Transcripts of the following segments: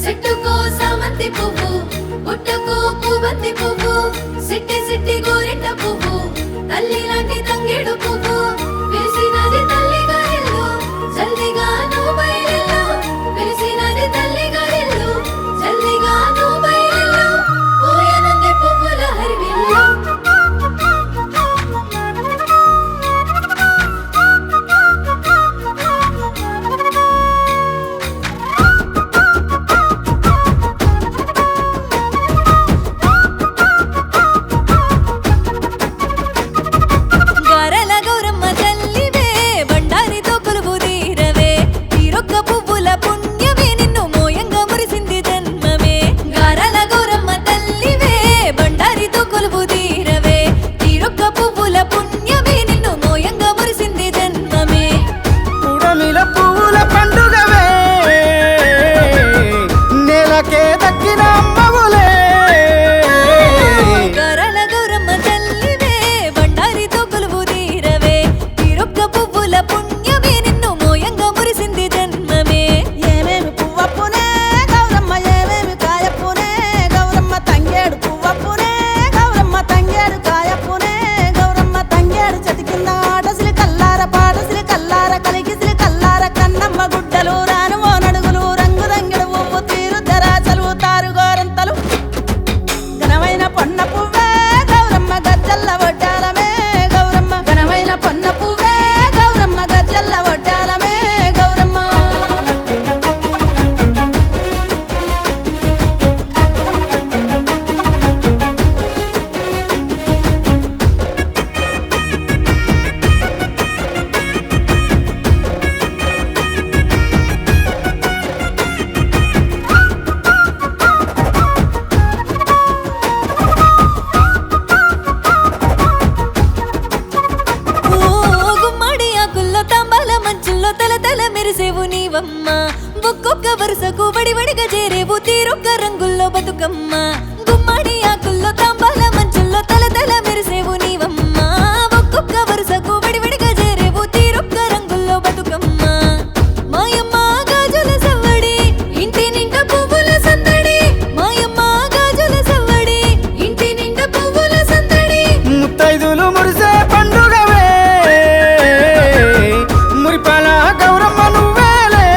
సెట్టుకో సామంతి పువ్వు పుట్టకో పూవంతి పువ్వు సిట్టి సిట్టి గోరింట పువ్వు తల్లి లాంటి తంగేడు పువ్వు పిలిసినది తల్లిగా ఇల్లు జల్దిగా నువ్వు బయలుదేరు పిలిసినది తల్లిగా ఇల్లు జల్దిగా నువ్వు బయలుదేరు పోయనంది పువ్వుల హరివిల్లు గారల గౌరమ్మ తల్లివే బండారితో కొలువు తీరవే తీరొక్క పువ్వుల పుణ్యమే నిన్ను మోయంగా మురిసింది జన్మమే గారల గౌరమ్మ తల్లివే బండారితో కొలువు తీరవే తీరొక్క పువ్వుల పుణ్యమే నిన్ను మోయంగా మురిసింది జన్మమే పుడమిల పువ్వుల పండుగవే నేలకే దక్కిన అమ్మవులే గారల గౌరమ్మ తల్లివే బండారితో కొలువు తీరవే తీరొక్క పువ్వుల పుణ్యమే నిన్ను మోయంగా మురిసింది జన్మమే ఏమేమి పువ్వప్పునే గౌరమ్మ ఏమేమి కాయప్పునే గౌరమ్మ తంగేడు పువ్వప్పునే గౌరమ్మ తంగేడు కాయప్పునే గౌరమ్మ తంగేడు చెట్టు కింద ఆటసిలి కల్లార పాటసిలి కల్లార కలిగిసిలి కల్లార కన్నమ్మ గుడ్డలు రాను ఓ నడుగులు రంగు రంగుడు పువ్వు తీరు తెరాచలు తారు గోరంతలు ఘనమైన పొన్న పువ్వే గౌరమ్మ గజ్జల్ల వడ్డాలమే గౌరమ్మ ఘనమైన పొన్న పువ్వే గౌరమ్మ గజ్జల్ల వడ్డాలమే గౌరమ్మ ఓ గుమ్మడి ఆకుల్లో తాంబాల మంచుల్లో తల తల మెరిసేవు నీవమ్మ ఒక్కొక్క వరుసకు వడివడిగా చేరేవు తీరొక్క రంగుల్లో బతుకమ్మ గుమ్మడి ఆకుల్లో తాంబాల మంచుల్లో తల తల మెరిసేవు నీవమ్మ ఒక్కొక్క వరుసకు వడివడిగా చేరేవు తీరొక్క రంగుల్లో బతుకమ్మ మాయమ్మ గాజుల సవ్వడి ఇంటి నిండా పువ్వుల సందడి మాయమ్మ గాజుల సవ్వడి ఇంటి నిండా పువ్వుల సందడి ముత్తైదులు మురిసే పండుగవే మురిపాల గౌరమ్మ నువ్వేలే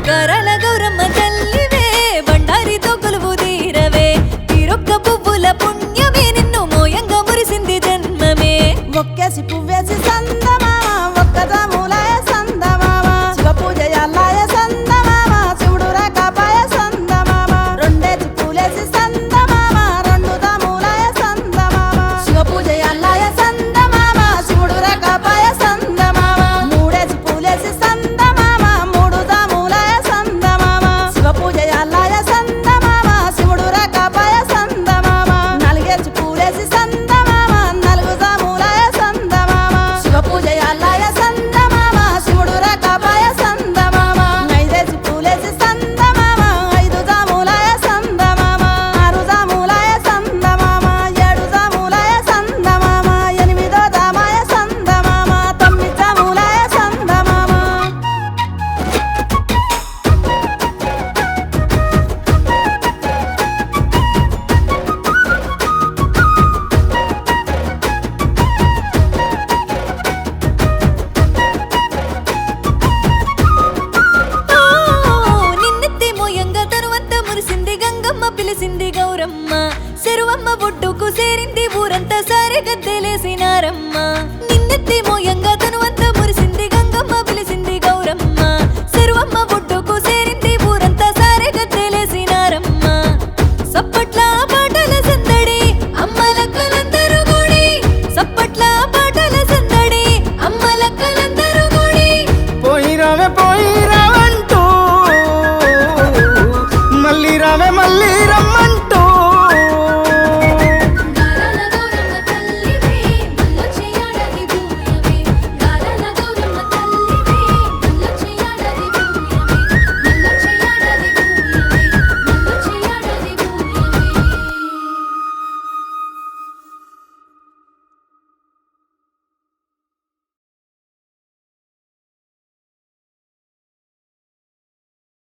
గారల గౌరమ్మ తల్లివే బండారితో కొలువు తీరవే తీరొక్క పువ్వుల పుణ్యమే నిన్ను మోయంగా మురిసింది జన్మమే ఒక్కేసి పువ్వేసి సందమామ ఒక్కదాములాయ సందమామ శివ పూజ అల్లాయ సందమామ శివుడు రాకాపాయ సందమామ రెండేసి పూలేసి సందమామ రెండు దాములాయ సందమామ శివ పూజ అల్లాయ సందమామ శివుడు రాకాపాయ సందమామ మూడేసి పూలేసి సందమామ మూడు దాములాయ సందమామ శివ పూజ అల్లాయ సందమామ శివుడు రాకాపాయ సందమామ నాలుగేసి పూలేసి సందమామ నలుగు దాములాయ సందమామ శివ పూజ అల్లాయ సందమామ శివుడు రాకాపాయ సందమామ ఐదేసి పూలేసి సందమామ ఐదు దాములాయ సందమామ ఆరు దాములాయ సందమామ ఏడు దాములాయ సందమామ ఎనిమిదో దామాయ సందమామ తొమ్మిది దాములాయ సందమామ ఓ నిన్నెత్తి మోయంగా తరువంతా మురిసింది గంగమ్మ పిలిసింది గౌరమ్మ చెరువమ్మ ఒడ్డుకు చేరింది ఊరంతా సారె గద్దెలేసినారమ్మ